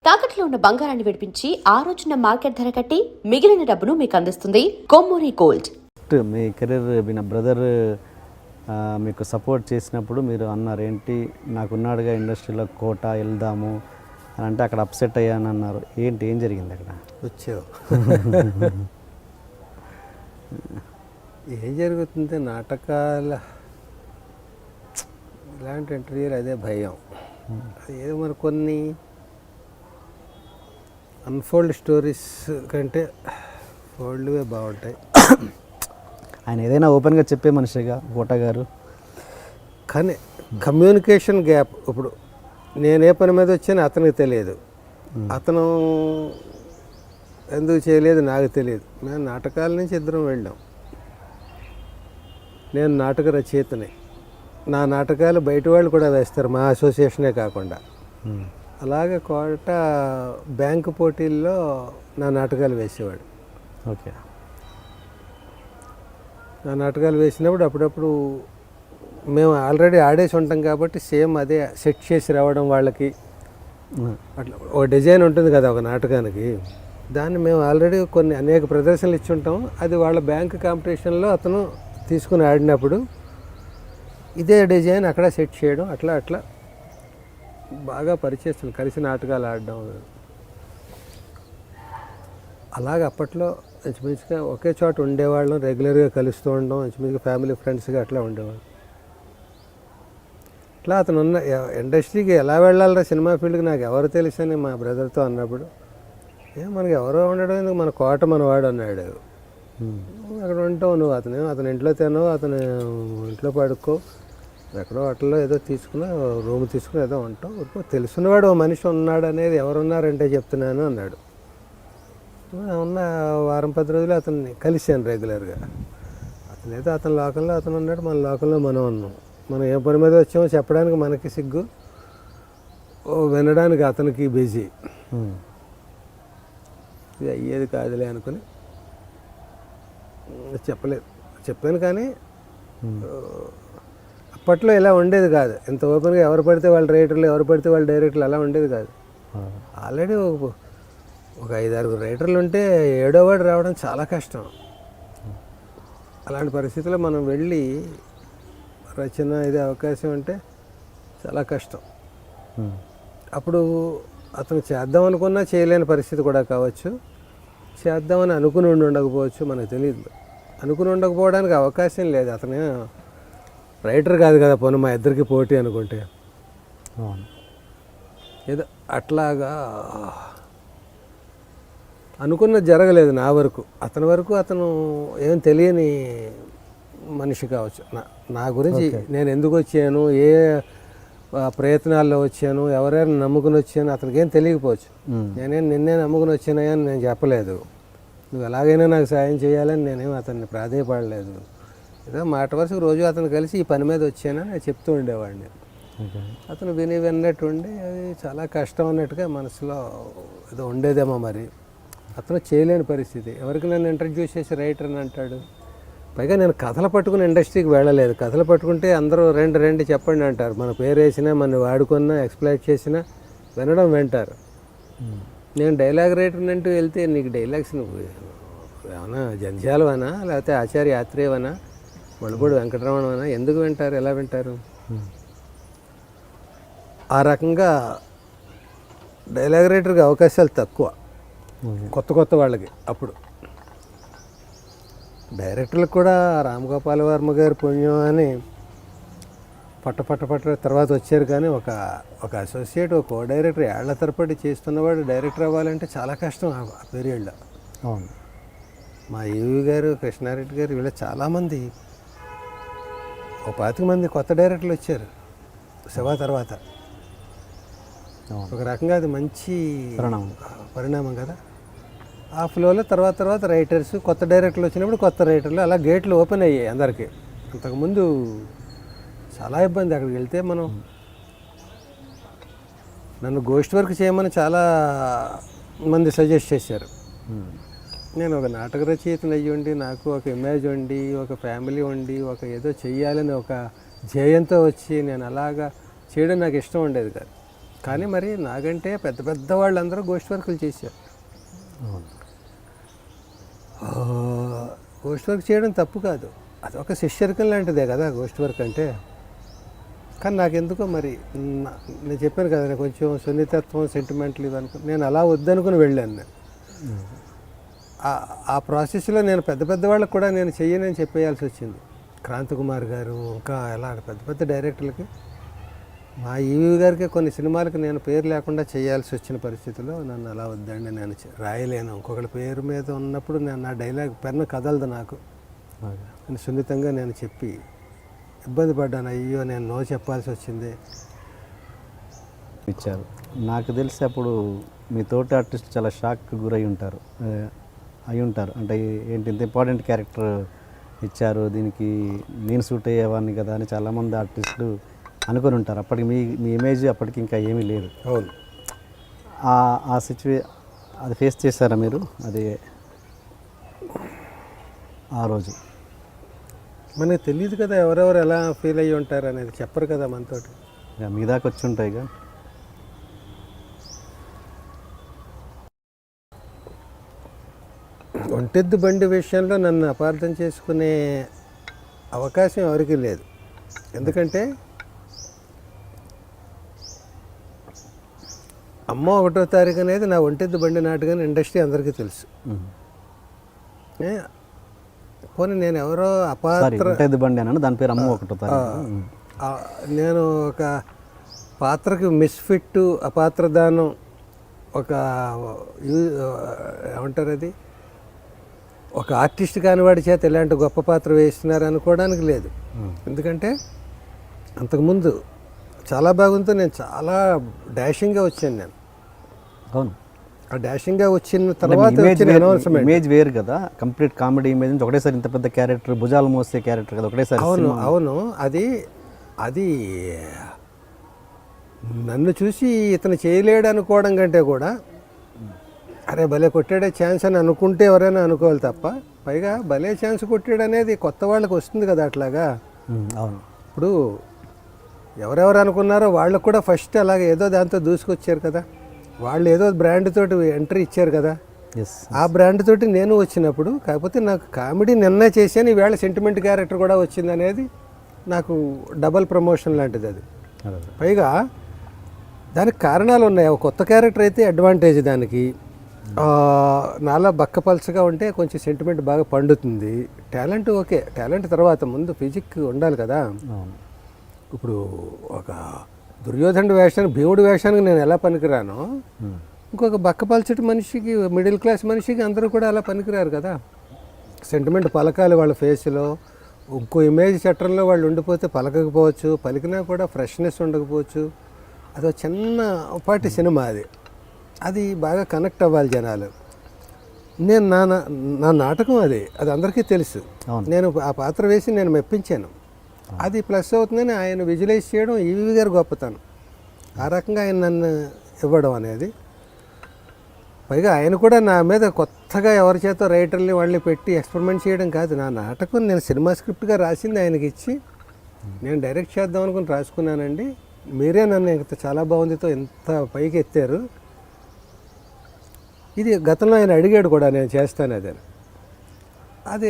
తాకట్లో ఉన్న బంగారాన్ని విడిపించి ఆ రోజున మార్కెట్ ధర కట్టి మిగిలిన డబ్బును మీకు అందిస్తుంది కొమ్మూరి గోల్డ్. మీ కెరీర్ మీ బ్రదర్ మీకు సపోర్ట్ చేసినప్పుడు మీరు అన్నారు ఏంటి, నాకున్నాడుగా ఇండస్ట్రీలో కోట వెళ్దాము అని అంటే అక్కడ అప్సెట్ అయ్యాను అన్నారు. ఏంటి, ఏం జరిగింది అక్కడ? వచ్చావు ఏం జరుగుతుంది నాటకాల ఇలాంటి ఇంటర్వ్యూలు అదే భయం. ఏదో మరి కొన్ని అన్ఫోల్డ్ స్టోరీస్ కంటే ఫోల్డ్వే బాగుంటాయి. ఆయన ఏదైనా ఓపెన్గా చెప్పే మనిషిగా కోట గారు, కానీ కమ్యూనికేషన్ గ్యాప్. ఇప్పుడు నేనే పని మీద వచ్చాను అతనికి తెలియదు, అతను ఎందుకు చేయలేదు నాకు తెలియదు. మేము నాటకాల నుంచి ఇద్దరం వెళ్ళాం. నేను నాటక రచయితని, నా నాటకాలు బయట వాళ్ళు కూడా వేస్తారు, మా అసోసియేషనే కాకుండా. అలాగే కోట బ్యాంకు పోటీల్లో నా నాటకాలు వేసేవాడు. ఓకే, నా నాటకాలు వేసినప్పుడు అప్పుడప్పుడు మేము ఆల్రెడీ ఆడేసి ఉంటాం కాబట్టి సేమ్ అదే సెట్ చేసి రావడం వాళ్ళకి. అట్లా ఒక డిజైన్ ఉంటుంది కదా ఒక నాటకానికి, దాన్ని మేము ఆల్రెడీ కొన్ని అనేక ప్రదర్శనలు ఇచ్చి ఉంటాం. అది వాళ్ళ బ్యాంక్ కాంపిటీషన్లో అతను తీసుకుని ఆడినప్పుడు ఇదే డిజైన్ అక్కడ సెట్ చేయడం, అట్లా అట్లా బాగా పరిచయం, కలిసి నాటకాలు ఆడడం. అలాగే అప్పట్లో ఇంచుమించుగా ఒకే చోట ఉండేవాళ్ళం, రెగ్యులర్గా కలుస్తూ ఉండడం, ఇంచుమించుగా ఫ్యామిలీ ఫ్రెండ్స్గా అట్లా ఉండేవాళ్ళం. అట్లా అతను ఉన్న ఇండస్ట్రీకి ఎలా వెళ్ళాలరా సినిమా ఫీల్డ్కి నాకు ఎవరు తెలుసని మా బ్రదర్తో అన్నప్పుడు, మనకి ఎవరో ఉండడం ఎందుకు, మన కోట మనవాడు అన్నాడు. అక్కడ ఉంటావు నువ్వు, అతని ఇంట్లో తినవు, అతను ఇంట్లో పడుకో, ఎక్కడో హోటల్లో ఏదో తీసుకుని రూమ్ తీసుకుని ఏదో ఉంటావు, తెలుసున్నవాడు ఓ మనిషి ఉన్నాడు అనేది ఎవరున్నారంటే చెప్తున్నాను అన్నాడు. ఉన్న వారం 10 రోజులు అతన్ని కలిశాను రెగ్యులర్గా. అతనైతే అతని లోకంలో అతను ఉన్నాడు, మన లోకంలో మనం ఉన్నాం. మనం ఏ పని మీద వచ్చామో చెప్పడానికి మనకి సిగ్గు, వినడానికి అతనికి బిజీ. ఇది అయ్యేది కాదులే అనుకుని చెప్పలేదు. చెప్పాను కానీ అప్పట్లో ఇలా ఉండేది కాదు. ఇంత ఓపెన్గా ఎవరు పడితే వాళ్ళ రైటర్లు, ఎవరు పడితే వాళ్ళ డైరెక్టర్లు అలా ఉండేది కాదు. ఆల్రెడీ ఒక 5-6 రైటర్లు ఉంటే 7వ వాడు రావడం చాలా కష్టం. అలాంటి పరిస్థితుల్లో మనం వెళ్ళి రచన ఇది అవకాశం అంటే చాలా కష్టం. అప్పుడు అతను చేద్దాం అనుకున్నా చేయలేని పరిస్థితి కూడా కావచ్చు, చేద్దామని అనుకుని ఉండకపోవచ్చు, మనకు తెలియదు. అనుకుని ఉండకపోవడానికి అవకాశం లేదు. అతను రైటర్ కాదు కదా, పోనీ మా ఇద్దరికి పోటీ అనుకుంటే. ఏదో అట్లాగా అనుకున్నది జరగలేదు నా వరకు. అతని వరకు అతను ఏం తెలియని మనిషి కావచ్చు. నా గురించి నేను ఎందుకు వచ్చాను, ఏ ప్రయత్నాల్లో వచ్చాను, ఎవరైనా నమ్ముకుని వచ్చాను అతనికి ఏం తెలియకపోవచ్చు. నిన్నే నమ్ముకుని వచ్చానని నేను చెప్పలేదు, నువ్వు ఎలాగైనా నాకు సాయం చేయాలని నేనేం అతన్ని ప్రాధేయపడలేదు. ఏదో మాట వరుసకు రోజు అతను కలిసి ఈ పని మీద వచ్చానని నేను చెప్తూ ఉండేవాడిని. అతను విన్నట్టు ఉండి అది చాలా కష్టం అన్నట్టుగా మనసులో ఏదో ఉండేదేమో. మరి అతను చేయలేని పరిస్థితి. ఎవరికి నన్ను ఇంట్రడ్యూస్ చేసి రైటర్ అని అంటాడు. పైగా నేను కథలు పట్టుకుని ఇండస్ట్రీకి వెళ్ళలేదు. కథలు పట్టుకుంటే అందరూ రెండు చెప్పండి అంటారు. మన పేరు వేసినా, మన వాడుకున్నా, ఎక్స్ప్లైట్ చేసినా వినడం వింటారు. నేను డైలాగ్ రైటర్ అంటూ వెళ్తే నీకు డైలాగ్స్ నువ్వు ఏమన్నా జంధ్యాలవనా, లేకపోతే ఆచార్య యాత్రేవనా, మణిపూడి వెంకటరమణనా, ఎందుకు వింటారు, ఎలా వింటారు? ఆ రకంగా డైలాగ్ రైటర్కి అవకాశాలు తక్కువ కొత్త వాళ్ళకి. అప్పుడు డైరెక్టర్లకు కూడా రామ్ వర్మ గారి పుణ్యం అని పట్ట తర్వాత వచ్చారు. కానీ ఒక అసోసియేట్, ఒక కో డైరెక్టర్ ఏళ్ల తరబడి చేస్తున్నవాడు డైరెక్టర్ అవ్వాలంటే చాలా కష్టం ఆ పీరియడ్లో. అవును, మా ఈవి గారు, కృష్ణారెడ్డి గారు, వీళ్ళ చాలామంది, ఒక 25 మంది కొత్త డైరెక్టర్లు వచ్చారు శివ తర్వాత. ఒక రకంగా అది మంచి పరిణామం కదా. ఆ ఫ్లోలో తర్వాత రైటర్స్, కొత్త డైరెక్టర్లు వచ్చినప్పుడు కొత్త రైటర్లు, అలా గేట్లు ఓపెన్ అయ్యాయి అందరికీ. అంతకుముందు చాలా ఇబ్బంది. అక్కడికి వెళ్తే మనం, నన్ను గోస్ట్ వర్క్ చేయమని చాలా మంది సజెస్ట్ చేశారు. నేను ఒక నాటక రచయితను అయ్యి ఉండి, నాకు ఒక ఇమేజ్ ఉండి, ఒక ఫ్యామిలీ ఉండి, ఒక ఏదో చెయ్యాలని ఒక ధ్యేయంతో వచ్చి నేను అలాగా చేయడం నాకు ఇష్టం ఉండేది కాదు. కానీ మరి నాకంటే పెద్ద పెద్ద వాళ్ళందరూ గోష్ఠి వర్కులు చేశారు. గోష్ఠి వర్క్ చేయడం తప్పు కాదు, అది ఒక శిష్యరికం లాంటిదే కదా గోష్ఠి వర్క్ అంటే. కానీ నాకెందుకో మరి నేను చెప్పాను కదా, నేను కొంచెం సున్నితత్వం, సెంటిమెంట్లు ఇవనుకో, నేను అలా వద్దనుకుని వెళ్ళాను. నేను ఆ ప్రాసెస్లో నేను పెద్ద పెద్ద వాళ్ళకి కూడా నేను చెయ్యనని చెప్పేయాల్సి వచ్చింది. క్రాంతికుమార్ గారు, ఇంకా ఎలా పెద్ద పెద్ద డైరెక్టర్లకి, మా ఈవీ గారికి కొన్ని సినిమాలకు నేను పేరు లేకుండా చేయాల్సి వచ్చిన పరిస్థితిలో నన్ను అలా వద్దండి, నేను రాయలేను, ఇంకొకరి పేరు మీద ఉన్నప్పుడు నేను నా డైలాగ్ పెన్ను కదలదు నాకు అని సున్నితంగా నేను చెప్పి ఇబ్బంది పడ్డాను. అయ్యో నేను నో చెప్పాల్సి వచ్చింది. ఇచ్చారు. నాకు తెలిసి అప్పుడు మీ తోటి ఆర్టిస్ట్ చాలా షాక్ గురై ఉంటారు, అయి ఉంటారు. అంటే ఏంటి ఇంత ఇంపార్టెంట్ క్యారెక్టర్ ఇచ్చారు, దీనికి నేను సూట్ అయ్యేవాడిని కదా అని చాలామంది ఆర్టిస్టులు అనుకొని ఉంటారు. అప్పటికి మీ ఇమేజ్ అప్పటికి ఇంకా ఏమీ లేదు. అవును, ఆ అది ఫేస్ చేశారా మీరు? అది ఆ రోజు మనకు తెలియదు కదా ఎవరెవరు ఎలా ఫీల్ అయ్యి ఉంటారు అనేది, చెప్పరు కదా మనతోటి. మీ దాకా వచ్చి ఉంటాయిగా. ఒంటెద్దు బండి విషయంలో నన్ను అపార్థం చేసుకునే అవకాశం ఎవరికీ లేదు. ఎందుకంటే అమ్మ 1వ తారీఖు అనేది నా ఒంటెద్దు బండి నాటకం ఇండస్ట్రీ అందరికీ తెలుసు. పోనీ నేను ఎవరో అపాత్ర బండి అన్నాను, దాని పేరు అమ్మ 1వ తారీఖు. నేను ఒక పాత్రకి మిస్ఫిట్, అపాత్రదానం, ఒక ఏమంటారు అది, ఒక ఆర్టిస్ట్ కానివాడి చేత ఇలాంటి గొప్ప పాత్ర వేస్తున్నారు అనుకోవడానికి లేదు. ఎందుకంటే అంతకుముందు చాలా బాగుంది, నేను చాలా డాషింగ్గా వచ్చాను. నేను అవును, ఆ డాషింగ్గా వచ్చిన తర్వాత ఇమేజ్ వేరు కదా, కంప్లీట్ కామెడీ ఇమేజ్ నుంచి ఒకటేసారి ఇంత పెద్ద క్యారెక్టర్, భుజాలు మోసే క్యారెక్టర్ కదా ఒకటేసారి. అవును అవును, అది నన్ను చూసి ఇతను చేయలేడు అనుకోవడం కంటే కూడా అరే భలే కొట్టాడే ఛాన్స్ అని అనుకుంటే ఎవరైనా అనుకోవాలి తప్ప, పైగా భలే ఛాన్స్ కొట్టాడు అనేది కొత్త వాళ్ళకి వస్తుంది కదా అట్లాగా. అవును, ఇప్పుడు ఎవరెవరు అనుకున్నారో వాళ్ళకు కూడా ఫస్ట్ అలాగే ఏదో దాంతో దూసుకొచ్చారు కదా, వాళ్ళు ఏదో బ్రాండ్ తోటి ఎంట్రీ ఇచ్చారు కదా. ఆ బ్రాండ్ తోటి నేను వచ్చినప్పుడు, కాకపోతే నాకు కామెడీ నిన్న చేశాను, ఈవేళ సెంటిమెంట్ క్యారెక్టర్ కూడా వచ్చింది అనేది నాకు డబల్ ప్రమోషన్ లాంటిది అది. పైగా దానికి కారణాలు ఉన్నాయి. ఒక కొత్త క్యారెక్టర్ అయితే అడ్వాంటేజ్ దానికి, నాలా బక్కపల్చగా ఉంటే కొంచెం సెంటిమెంట్ బాగా పండుతుంది. టాలెంట్ ఓకే, టాలెంట్ తర్వాత ముందు ఫిజిక్ ఉండాలి కదా. ఇప్పుడు ఒక దుర్యోధనుడి వేషానికి, భీముడి వేషానికి నేను ఎలా పనికిరానో, ఇంకొక బక్కపల్చటి మనిషికి, మిడిల్ క్లాస్ మనిషికి అందరూ కూడా అలా పనికిరారు కదా. సెంటిమెంట్ పలకాలి వాళ్ళ ఫేస్లో, ఇంకో ఇమేజ్ చట్టంలో వాళ్ళు ఉండిపోతే పలకకపోవచ్చు, పలికినా కూడా ఫ్రెష్నెస్ ఉండకపోవచ్చు. అదో చిన్నపాటి సినిమా అది బాగా కనెక్ట్ అవ్వాలి జనాలు. నేను నా నాటకం అది అందరికీ తెలుసు. నేను ఆ పాత్ర వేసి నేను మెప్పించాను, అది ప్లస్ అవుతుందని ఆయన విజువలైజ్ చేయడం ఈవీ గారు గొప్పతనం. ఆ రకంగా ఆయన నన్ను ఇవ్వడం అనేది, పైగా ఆయన కూడా నా మీద కొత్తగా ఎవరి చేత రైటర్ని వాళ్ళని పెట్టి ఎక్స్పెరిమెంట్ చేయడం కాదు. నా నాటకం నేను సినిమా స్క్రిప్ట్గా రాసింది ఆయనకి ఇచ్చి నేను డైరెక్ట్ చేద్దాం అనుకుని రాసుకున్నానండి. మీరే నన్ను ఇంత చాలా బాగుందితో ఎంత పైకి ఎత్తారు. ఇది గతంలో ఆయన అడిగాడు కూడా, నేను చేస్తాను అది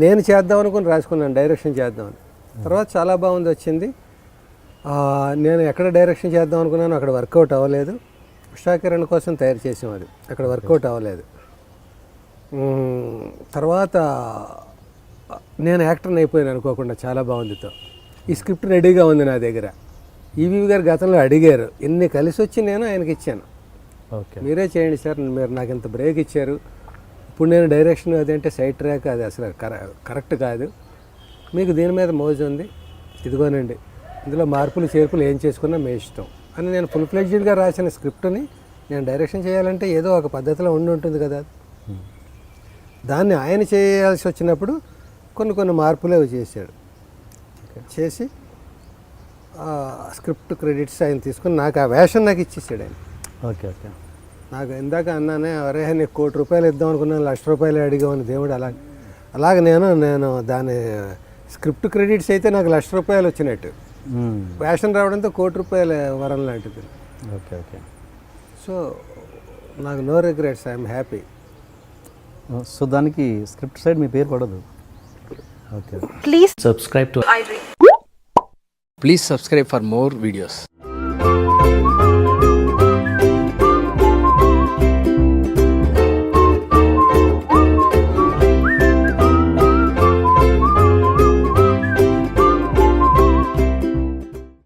నేను చేద్దాం అనుకుని రాసుకున్నాను, డైరెక్షన్ చేద్దామని. తర్వాత చాలా బాగుంది వచ్చింది. నేను ఎక్కడ డైరెక్షన్ చేద్దాం అనుకున్నాను అక్కడ వర్కౌట్ అవ్వలేదు. ఉషాకిరణ్ కోసం తయారు చేసాం, అది అక్కడ వర్కౌట్ అవ్వలేదు. తర్వాత నేను యాక్టర్ని అయిపోయాను అనుకోకుండా, చాలా బాగుందితో. ఈ స్క్రిప్ట్ రెడీగా ఉంది నా దగ్గర. ఈవీ గారు గతంలో అడిగారు, ఇన్ని కలిసి వచ్చి నేను ఆయనకి ఇచ్చాను. మీరే చేయండి సార్, మీరు నాకు ఇంత బ్రేక్ ఇచ్చారు, ఇప్పుడు నేను డైరెక్షన్ అదంటే సైడ్ ట్రాక్, అది అసలు కరెక్ట్ కాదు, మీకు దీని మీద మోజు ఉంది, ఇదిగోనండి ఇందులో మార్పులు చేర్పులు ఏం చేసుకున్నా మీ ఇష్టం అని నేను ఫుల్ ఫ్లెడ్జ్డ్గా రాసిన స్క్రిప్ట్ని నేను డైరెక్షన్ చేయాలంటే ఏదో ఒక పద్ధతిలో ఉంటుంది కదా. దాన్ని ఆయన చేయాల్సి వచ్చినప్పుడు కొన్ని మార్పులు అవి చేశాడు. చేసి స్క్రిప్ట్ క్రెడిట్స్ ఆయన తీసుకుని నాకు ఆ వేషం నాకు ఇచ్చేసాడు ఆయన. ఓకే ఓకే, నాకు ఇందాక అన్నానే, అరే నీకు ₹1,00,000 ఇద్దాం అనుకున్నాను, ₹1,00,000 అడిగామని దేవుడు. అలాగే నేను దాని స్క్రిప్ట్ క్రెడిట్స్ అయితే నాకు ₹1,00,000 వచ్చినట్టు, వేషం రావడంతో ₹1,00,000 వరం లాంటిది. Okay okay. సో నాకు no regrets, I'm happy. So దానికి స్క్రిప్ట్ సైడ్ మీ పేరు పడదు. Okay. Subscribe to Please subscribe for more videos.